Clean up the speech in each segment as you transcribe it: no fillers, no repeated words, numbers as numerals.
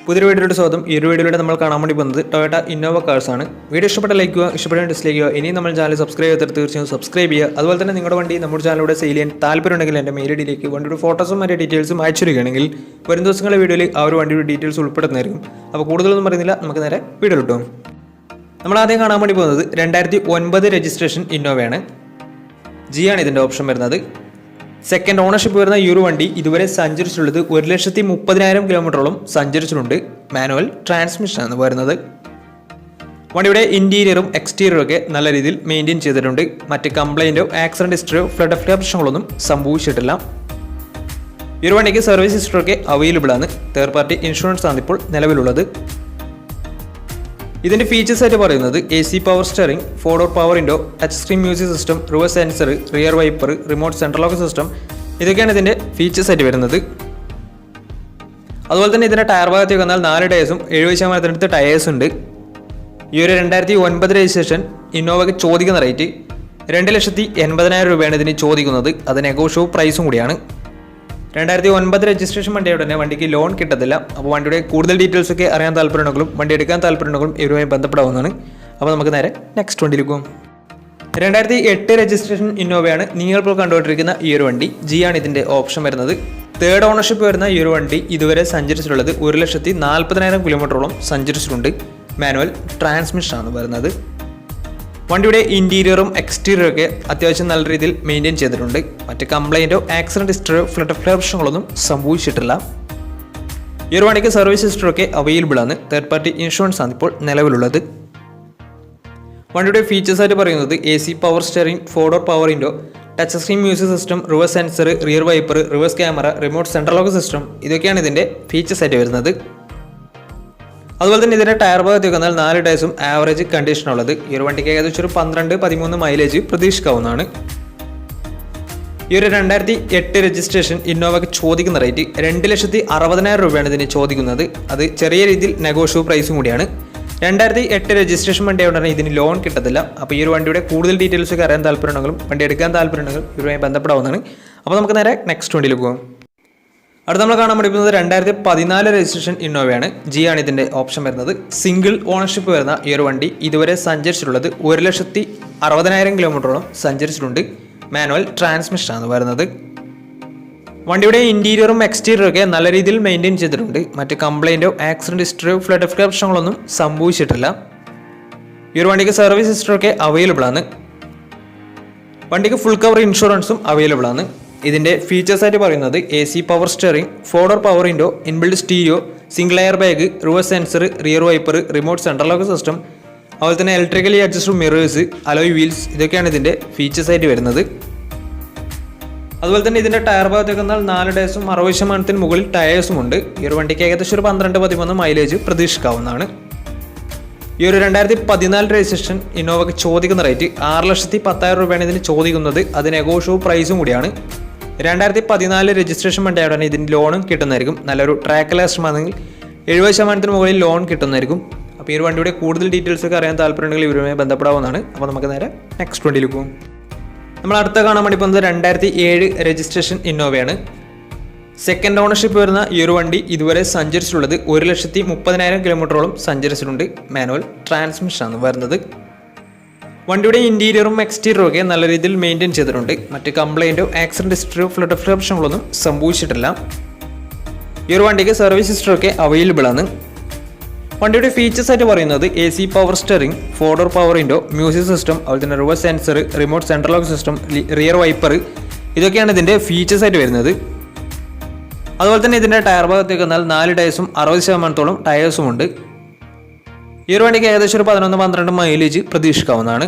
പുതിയ വീഡിയോയുടെ സ്വാഗതം. ഈ ഒരു വീഡിയോയിലൂടെ നമ്മൾ കാണാൻ വേണ്ടി പോകുന്നത് ടൊയോട്ട ഇന്നോവ കാർസ് ആണ്. വീഡിയോ ഇഷ്ടപ്പെട്ട ലൈക്ക് ചെയ്യുക, ഇഷ്ടപ്പെട്ട ഡിസ്ലൈക്ക് ചെയ്യുക. ഇനി നമ്മൾ ചാനൽ സബ്സ്ക്രൈബ് ചെയ്തിട്ട് തീർച്ചയായും സബ്സ്ക്രൈബ് ചെയ്യുക. അതുപോലെ തന്നെ നിങ്ങളുടെ വണ്ടി നമ്മുടെ ചാനലിലൂടെ സെയിൽ ചെയ്യാൻ താല്പര്യമുണ്ടെങ്കിൽ എൻ്റെ മെയിൽ ഐഡിയിലേക്ക് വണ്ടിയുടെ ഫോട്ടോസും മറ്റു ഡീറ്റെയിൽസും അയച്ചിരിക്കുകയാണെങ്കിൽ വരും ദിവസങ്ങളിലെ വീഡിയോയിൽ ആ ഒരു വണ്ടിയുടെ ഡീറ്റെയിൽസ് ഉൾപ്പെടുന്നതായിരിക്കും. അപ്പോൾ കൂടുതലൊന്നും പറയുന്നില്ല, നമുക്ക് നേരെ വീഡിയോ കിട്ടും. നമ്മൾ ആദ്യം കാണാൻ വേണ്ടി പോകുന്നത് 2009 രജിസ്ട്രേഷൻ ഇന്നോവയാണ്. ജി ആണ് ഇതിൻ്റെ ഓപ്ഷൻ വരുന്നത്. സെക്കൻഡ് ഓണർഷിപ്പ് വരുന്ന ഈ ഒരു വണ്ടി ഇതുവരെ സഞ്ചരിച്ചിട്ടുള്ളത് 1,30,000 കിലോമീറ്ററോളം സഞ്ചരിച്ചിട്ടുണ്ട്. മാനുവൽ ട്രാൻസ്മിഷൻ ആണ് വരുന്നത്. വണ്ടിയുടെ ഇന്റീരിയറും എക്സ്റ്റീരിയറും ഒക്കെ നല്ല രീതിയിൽ മെയിൻറ്റെയിൻ ചെയ്തിട്ടുണ്ട്. മറ്റ് കംപ്ലൈൻറ്റോ ആക്സിഡന്റ് ഹിസ്റ്ററിയോ ഫ്ലഡ് പ്രശ്നങ്ങളൊന്നും സംഭവിച്ചിട്ടില്ല. ഈ ഒരു വണ്ടിക്ക് സർവീസ് ഹിസ്റ്ററൊക്കെ അവൈലബിൾ ആണ്. തേർഡ് പാർട്ടി ഇൻഷുറൻസ് ആണ് ഇപ്പോൾ നിലവിലുള്ളത്. ഇതിൻ്റെ ഫീച്ചേഴ്സ് ആയിട്ട് പറയുന്നത് AC power steering, 4-door power window, touch screen music system, reverse sensor, rear wiper, remote central lock system, ഇതൊക്കെയാണ് ഇതിൻ്റെ ഫീച്ചേഴ്സ് ആയിട്ട് വരുന്നത്. അതുപോലെ തന്നെ ഇതിൻ്റെ ടയർ ഭാഗത്തേക്ക് വന്നാൽ 4 ടയേഴ്സും 70% ടയേഴ്സ് ഉണ്ട്. ഈ ഒരു 2009 രജിസ്ട്രേഷൻ ഇന്നോവയ്ക്ക് ചോദിക്കുന്ന റേറ്റ് 2,80,000 രൂപയാണ് ഇതിന് ചോദിക്കുന്നത്. അത് നെഗോഷ്യബിൾ പ്രൈസും കൂടിയാണ്. 2009 രജിസ്ട്രേഷൻ വണ്ടിയുടെ തന്നെ വണ്ടിക്ക് ലോൺ കിട്ടത്തില്ല. അപ്പോൾ വണ്ടിയുടെ കൂടുതൽ ഡീറ്റെയിൽസ് ഒക്കെ അറിയാൻ താല്പര്യമുണ്ടെങ്കിലും വണ്ടി എടുക്കാൻ താല്പര്യമുണ്ടെങ്കിലും ഇവരുമായി ബന്ധപ്പെടാവുന്നതാണ്. അപ്പോൾ നമുക്ക് നേരെ നെക്സ്റ്റ് വണ്ടിയിലേക്ക് പോകും. 2008 രജിസ്ട്രേഷൻ ഇന്നോവയാണ് നിങ്ങളിപ്പോൾ കണ്ടുകൊണ്ടിരിക്കുന്ന ഈ ഒരു വണ്ടി. ജി ആണ് ഇതിൻ്റെ ഓപ്ഷൻ വരുന്നത്. തേർഡ് ഓണർഷിപ്പ് വരുന്ന ഈ ഒരു വണ്ടി ഇതുവരെ സഞ്ചരിച്ചിട്ടുള്ളത് 1,40,000 കിലോമീറ്ററോളം സഞ്ചരിച്ചിട്ടുണ്ട്. മാനുവൽ ട്രാൻസ്മിഷൻ ആണ് വരുന്നത്. വണ്ടിയുടെ ഇന്റീരിയറും എക്സ്റ്റീരിയറും ഒക്കെ അത്യാവശ്യം നല്ല രീതിയിൽ മെയിൻറ്റെയിൻ ചെയ്തിട്ടുണ്ട്. മറ്റ് കംപ്ലൈൻറ്റോ ആക്സിഡന്റ് ഹിസ്റ്ററിയോ ഫ്ലഡ് പ്രശ്നങ്ങളൊന്നും സംഭവിച്ചിട്ടില്ല. ഈ ഒരു വണ്ടിക്ക് സർവീസ് ഹിസ്റ്ററൊക്കെ അവൈലബിൾ ആണ്. തേർഡ് പാർട്ടി ഇൻഷുറൻസ് ആണ് ഇപ്പോൾ നിലവിലുള്ളത്. വണ്ടിയുടെ ഫീച്ചേഴ്സ് ആയിട്ട് പറയുന്നത് AC power steering, 4-door power window, touch screen music system, reverse sensor, rear wiper, reverse camera, remote central lock system, ഇതൊക്കെയാണ് ഇതിൻ്റെ ഫീച്ചേഴ്സ് ആയിട്ട് വരുന്നത്. അതുപോലെ തന്നെ ഇതിൻ്റെ ടയർ ഭാഗത്തേക്ക് വന്നാൽ 4 ടയേഴ്സും ആവറേജ് കണ്ടീഷനുള്ളത്. ഈ ഒരു വണ്ടിക്ക് ഏകദേശം ഒരു 12-13 മൈലേജ് പ്രതീക്ഷിക്കാവുന്നതാണ്. ഈ ഒരു 2008 രജിസ്ട്രേഷൻ ഇന്നോവയ്ക്ക് ചോദിക്കുന്ന റേറ്റ് 2,60,000 രൂപയാണ് ഇതിന് ചോദിക്കുന്നത്. അത് ചെറിയ രീതിയിൽ നെഗോഷ്യബിൾ പ്രൈസും കൂടിയാണ്. 2008 രജിസ്ട്രേഷൻ വണ്ടിയായതുകൊണ്ട് തന്നെ ഇതിന് ലോൺ കിട്ടത്തില്ല. അപ്പോൾ ഈ ഒരു വണ്ടിയുടെ കൂടുതൽ ഡീറ്റെയിൽസ് ഒക്കെ അറിയാൻ താല്പര്യമുണ്ടെങ്കിലും വണ്ടി എടുക്കാൻ താല്പര്യമുണ്ടെങ്കിലും ഇവരുമായി ബന്ധപ്പെടാവുന്നതാണ്. അപ്പോൾ നമുക്ക് നേരെ നെക്സ്റ്റ് വണ്ടിയിൽ പോകാം. അടുത്ത നമ്മൾ കാണാൻ പഠിക്കുന്നത് 2014 രജിസ്ട്രേഷൻ ഇന്നോവയാണ്. ജി ആണ് ഇതിൻ്റെ ഓപ്ഷൻ വരുന്നത്. സിംഗിൾ ഓണർഷിപ്പ് വരുന്ന ഈ ഒരു വണ്ടി ഇതുവരെ സഞ്ചരിച്ചിട്ടുള്ളത് 1,60,000 കിലോമീറ്ററോളം സഞ്ചരിച്ചിട്ടുണ്ട്. മാനുവൽ ട്രാൻസ്മിഷൻ ആണ് വരുന്നത്. വണ്ടിയുടെ ഇന്റീരിയറും എക്സ്റ്റീരിയറും ഒക്കെ നല്ല രീതിയിൽ മെയിൻറ്റെയിൻ ചെയ്തിട്ടുണ്ട്. മറ്റ് കംപ്ലൈൻറ്റോ ആക്സിഡന്റ് ഹിസ്റ്ററിയോ ഫ്ലഡ് പ്രശ്നങ്ങളൊന്നും സംഭവിച്ചിട്ടില്ല. ഈ ഒരു വണ്ടിക്ക് സർവീസ് ഹിസ്റ്ററൊക്കെ അവൈലബിൾ ആണ്. വണ്ടിക്ക് ഫുൾ കവർ ഇൻഷുറൻസും അവൈലബിൾ ആണ്. ഇതിൻ്റെ ഫീച്ചേഴ്സ് ആയിട്ട് പറയുന്നത് AC power steering, 4-door power window, inbuilt stereo, single air bag, reverse sensor, rear wiper, remote central lock system, അതുപോലെ തന്നെ electrically adjustable mirrors, alloy wheels, ഇതൊക്കെയാണ് ഇതിൻ്റെ ഫീച്ചേഴ്സ് ആയിട്ട് വരുന്നത്. അതുപോലെ തന്നെ ഇതിൻ്റെ ടയർ ഭാഗത്തേക്ക് വന്നാൽ 4 ടയേഴ്സും 60% മുകളിൽ ടയേഴ്സും ഉണ്ട്. ഈ ഒരു വണ്ടിക്ക് ഏകദേശം ഒരു 12-13 മൈലേജ് പ്രതീക്ഷിക്കാവുന്നതാണ്. ഈ ഒരു 2014 രജിസ്ട്രേഷൻ ഇന്നോവയ്ക്ക് ചോദിക്കുന്ന റേറ്റ് 6,10,000 രൂപയാണ് ഇതിന് ചോദിക്കുന്നത്. അത് നെഗോഷ്യബിൾ പ്രൈസും കൂടിയാണ്. 2014 രജിസ്ട്രേഷൻ വണ്ടിയായതാണ് ഇതിന് ലോണും കിട്ടുന്നതായിരിക്കും. നല്ലൊരു ട്രാക്ക് ലാസ്റ്റമാണെങ്കിൽ 70% മുകളിൽ ലോൺ കിട്ടുന്നതായിരിക്കും. അപ്പോൾ ഈ ഒരു വണ്ടിയുടെ കൂടുതൽ ഡീറ്റെയിൽസ് ഒക്കെ അറിയാൻ താല്പര്യമുണ്ടെങ്കിൽ ഇവരുമായി ബന്ധപ്പെടാവുന്നതാണ്. അപ്പോൾ നമുക്ക് നേരെ നെക്സ്റ്റ് വണ്ടിയിൽ പോകും. നമ്മൾ അടുത്ത കാണാൻ വേണ്ടി പോകുന്നത് 2007 രജിസ്ട്രേഷൻ ഇന്നോവയാണ്. സെക്കൻഡ് ഓണർഷിപ്പ് വരുന്ന ഈ ഒരു വണ്ടി ഇതുവരെ സഞ്ചരിച്ചിട്ടുള്ളത് 1,30,000 കിലോമീറ്ററോളം സഞ്ചരിച്ചിട്ടുണ്ട്. മാനുവൽ ട്രാൻസ്മിഷൻ ആണ് വരുന്നത്. വണ്ടിയുടെ ഇന്റീരിയറും എക്സ്റ്റീരിയറും ഒക്കെ നല്ല രീതിയിൽ മെയിൻറ്റെയിൻ ചെയ്തിട്ടുണ്ട്. മറ്റ് കംപ്ലൈൻറ്റോ ആക്സിഡന്റ് ഹിസ്റ്ററിയോ ഫ്ലഡ് പ്രശ്നങ്ങളൊന്നും സംഭവിച്ചിട്ടില്ല. ഈ ഒരു വണ്ടിക്ക് സർവീസ് ഹിസ്റ്ററൊക്കെ അവൈലബിൾ ആണ്. വണ്ടിയുടെ ഫീച്ചേഴ്സ് ആയിട്ട് പറയുന്നത് AC power steering, 4-door power window, music system, അതുപോലെ തന്നെ reverse sensor, remote central lock system, rear wiper, ഇതൊക്കെയാണ് ഇതിൻ്റെ ഫീച്ചേഴ്സ് ആയിട്ട് വരുന്നത്. അതുപോലെ തന്നെ ഇതിൻ്റെ ടയർ ഭാഗത്തേക്ക് വന്നാൽ 4 ടയേഴ്സും 60% ടയേഴ്സും ഉണ്ട്. ഈ ഒരു വണ്ടിക്ക് ഏകദേശം ഒരു 11-12 മൈലേജ് പ്രതീക്ഷിക്കാവുന്നതാണ്.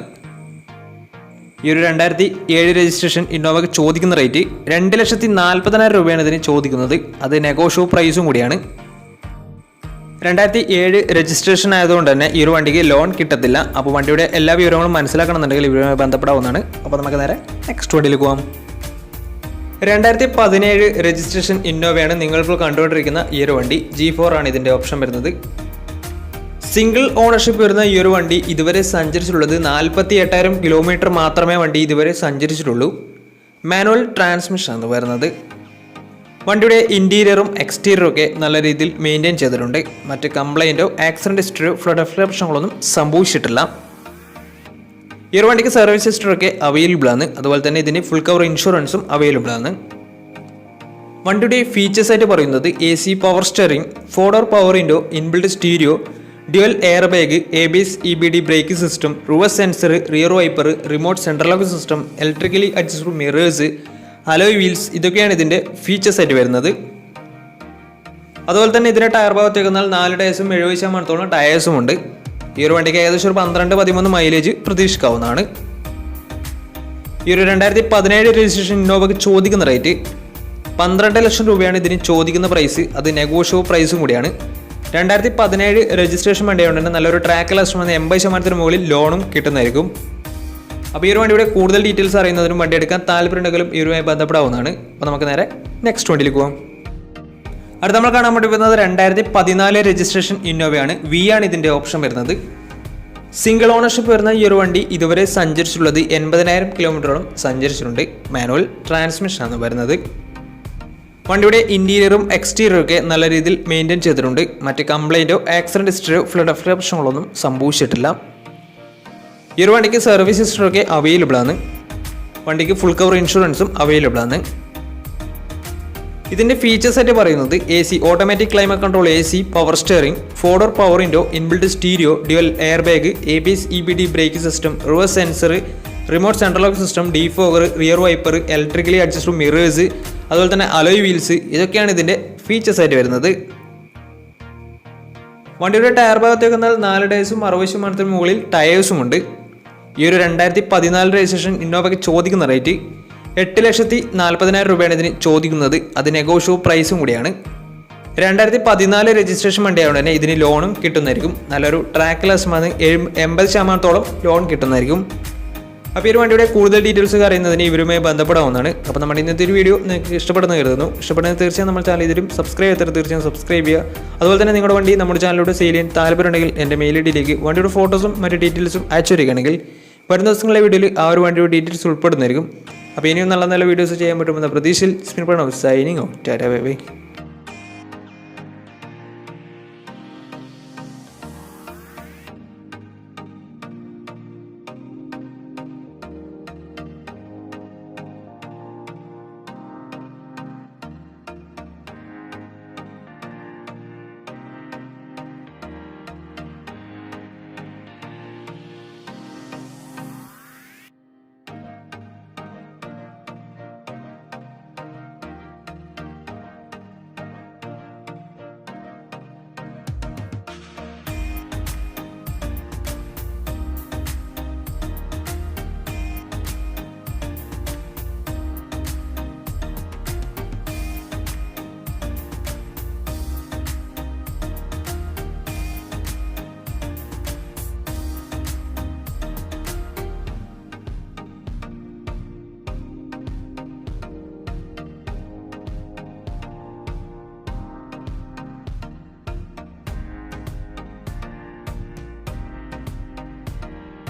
ഈ ഒരു 2007 രജിസ്ട്രേഷൻ ഇന്നോവയ്ക്ക് ചോദിക്കുന്ന റേറ്റ് 2,40,000 രൂപയാണ് ഇതിന് ചോദിക്കുന്നത്. അത് നെഗോഷ്യബിൾ പ്രൈസും കൂടിയാണ്. 2007 രജിസ്ട്രേഷൻ ആയതുകൊണ്ട് തന്നെ ഈ ഒരു വണ്ടിക്ക് ലോൺ കിട്ടത്തില്ല. അപ്പോൾ വണ്ടിയുടെ എല്ലാ വിവരങ്ങളും മനസ്സിലാക്കണമെന്നുണ്ടെങ്കിൽ ഇവരുമായി ബന്ധപ്പെടാവുന്നതാണ്. അപ്പോൾ നമുക്ക് നേരെ നെക്സ്റ്റ് വണ്ടിയിൽ പോകാം. 2017 രജിസ്ട്രേഷൻ ഇന്നോവയാണ് നിങ്ങളിപ്പോൾ കണ്ടുകൊണ്ടിരിക്കുന്ന ഈ ഒരു വണ്ടി. G4 ആണ് ഇതിൻ്റെ ഓപ്ഷൻ വരുന്നത്. സിംഗിൾ ഓണർഷിപ്പ് വരുന്ന ഈ ഒരു വണ്ടി ഇതുവരെ സഞ്ചരിച്ചിട്ടുള്ളത് 48,000 കിലോമീറ്റർ മാത്രമേ വണ്ടി ഇതുവരെ സഞ്ചരിച്ചിട്ടുള്ളൂ. മാനുവൽ ട്രാൻസ്മിഷൻ ആണ് വരുന്നത്. വണ്ടിയുടെ ഇൻറ്റീരിയറും എക്സ്റ്റീരിയറും ഒക്കെ നല്ല രീതിയിൽ മെയിൻറ്റെയിൻ ചെയ്തിട്ടുണ്ട്. മറ്റ് കംപ്ലൈൻറ്റോ ആക്സിഡൻറ്റ് ഹിസ്റ്ററിയോ ഫ്ലഡ് പ്രശ്നങ്ങളൊന്നും സംഭവിച്ചിട്ടില്ല. ഈ ഒരു വണ്ടിക്ക് സർവീസ് ഹിസ്റ്ററൊക്കെ അവൈലബിൾ ആണ്. അതുപോലെ തന്നെ ഇതിന് ഫുൾ കവർ ഇൻഷുറൻസും അവൈലബിൾ ആണ്. വണ്ടിയുടെ ഫീച്ചേഴ്സ് ആയിട്ട് പറയുന്നത് AC power steering, 4-door power window, inbuilt stereo, dual air bag, ABS EBD brake system, reverse sensor, rear wiper, remote central lock system, electrically adjustable mirrors, alloy wheels, ഇതൊക്കെയാണ് ഇതിൻ്റെ features ആയിട്ട് വരുന്നത്. അതുപോലെ തന്നെ ഇതിൻ്റെ ടയർ ഭാഗത്തേക്ക് വന്നാൽ 4 ടയേഴ്സും 70% ടയേഴ്സും ഉണ്ട്. ഈ ഒരു വണ്ടിക്ക് ഏകദേശം ഒരു 12-13 മൈലേജ് പ്രതീക്ഷിക്കാവുന്നതാണ്. ഈ ഒരു 2017 രജിസ്ട്രേഷൻ ഇന്നോവയ്ക്ക് ചോദിക്കുന്ന റേറ്റ് 12 ലക്ഷം രൂപയാണ് ഇതിന് ചോദിക്കുന്ന പ്രൈസ്. അത് നെഗോഷ്യബിൾ പ്രൈസും കൂടിയാണ്. 2017 രജിസ്ട്രേഷൻ വണ്ടിയായതുകൊണ്ട് തന്നെ നല്ലൊരു ട്രാക്ക് ലക്ഷം 80% മുകളിൽ ലോണും കിട്ടുന്നതായിരിക്കും. അപ്പോൾ ഈ ഒരു വണ്ടിയുടെ കൂടുതൽ ഡീറ്റെയിൽസ് അറിയുന്നതിനും വണ്ടി എടുക്കാൻ താല്പര്യമുണ്ടെങ്കിലും ഈ ഒരുമായി ബന്ധപ്പെടാവുന്നതാണ്. അപ്പോൾ നമുക്ക് നേരെ നെക്സ്റ്റ് വണ്ടിയിലേക്ക് പോകാം. അടുത്ത നമ്മൾ കാണാൻ വേണ്ടി വരുന്നത് 2014 രജിസ്ട്രേഷൻ ഇന്നോവയാണ്. V ആണ് ഇതിൻ്റെ ഓപ്ഷൻ വരുന്നത്. സിംഗിൾ ഓണർഷിപ്പ് വരുന്ന ഈ ഒരു വണ്ടി ഇതുവരെ സഞ്ചരിച്ചിട്ടുള്ളത് 80,000 കിലോമീറ്ററോളം സഞ്ചരിച്ചിട്ടുണ്ട്. മാനുവൽ ട്രാൻസ്മിഷനാണ് വരുന്നത്. വണ്ടിയുടെ ഇൻറ്റീരിയറും എക്സ്റ്റീരിയറും ഒക്കെ നല്ല രീതിയിൽ മെയിൻറ്റെയിൻ ചെയ്തിട്ടുണ്ട്. മറ്റ് കംപ്ലൈൻറ്റോ ആക്സിഡൻറ്റ് ഹിസ്റ്ററിയോ ഫ്ലഡ് പ്രശ്നങ്ങളൊന്നും സംഭവിച്ചിട്ടില്ല. ഈ ഒരു വണ്ടിക്ക് സർവീസ് ഹിസ്റ്ററൊക്കെ അവൈലബിൾ ആണ്. വണ്ടിക്ക് ഫുൾ കവർ ഇൻഷുറൻസും അവൈലബിൾ ആണ്. ഇതിൻ്റെ ഫീച്ചേഴ്സ് ആയിട്ട് പറയുന്നത് AC automatic climate control, AC power steering, 4-door power window, inbuilt stereo, dual air bag, ABS EBD brake system, reverse sensor, remote central lock system, defogger, rear wiper, electrically adjustable mirrors, അതുപോലെ തന്നെ alloy wheels, ഇതൊക്കെയാണ് ഇതിൻ്റെ features ആയിട്ട് വരുന്നത്. വണ്ടിയുടെ tyre ഭാഗത്തേക്ക് വന്നാൽ 4 ടയേഴ്സും 60% മുകളിൽ ടയേഴ്സും ഉണ്ട്. ഈ ഒരു 2014 രജിസ്ട്രേഷൻ ഇന്നോവയ്ക്ക് ചോദിക്കുന്ന റേറ്റ് 8,40,000 രൂപയാണ് ഇതിന് ചോദിക്കുന്നത്. അത് നെഗോഷ്യബിൾ പ്രൈസും കൂടിയാണ്. 2014 രജിസ്ട്രേഷൻ വണ്ടിയായതുകൊണ്ട് തന്നെ ഇതിന് ലോണും കിട്ടുന്നതായിരിക്കും. നല്ലൊരു ട്രാക്ക് ലക്ഷമാണ് 80% ലോൺ കിട്ടുന്നതായിരിക്കും. അപ്പോൾ ഈ ഒരു വണ്ടിയുടെ കൂടുതൽ ഡീറ്റെയിൽസ് അറിയുന്നതിന് ഇവരുമായി ബന്ധപ്പെടാവുന്നതാണ്. അപ്പോൾ നമ്മുടെ ഇന്നത്തെ ഒരു വീഡിയോ നിങ്ങൾക്ക് ഇഷ്ടപ്പെടുന്ന കരുതുന്നു. ഇഷ്ടപ്പെടുന്നത് തീർച്ചയായും നമ്മുടെ ചാനൽ ഇതിലും സബ്സ്ക്രൈബ് ചെയ്തിട്ട് തീർച്ചയായും സബ്സ്ക്രൈബ് ചെയ്യുക. അതുപോലെ തന്നെ നിങ്ങളുടെ വണ്ടി നമ്മുടെ ചാനലിലൂടെ സെയിൽ ചെയ്യാൻ താല്പര്യമുണ്ടെങ്കിൽ എൻ്റെ മെയിൽ ഐഡിയിലേക്ക് വണ്ടിയുടെ ഫോട്ടോസും മറ്റ് ഡീറ്റെയിൽസും അയച്ചു വരികയാണെങ്കിൽ വരുന്ന ദിവസങ്ങളിലെ വീഡിയോയിൽ ആ ഒരു വണ്ടിയുടെ ഡീറ്റെയിൽസ് ഉൾപ്പെടുന്നതായിരിക്കും. അപ്പോൾ ഇനിയും നല്ല നല്ല വീഡിയോസ് ചെയ്യാൻ പറ്റുമെന്ന പ്രതീക്ഷയിൽ spin signing out. Tata bye bye.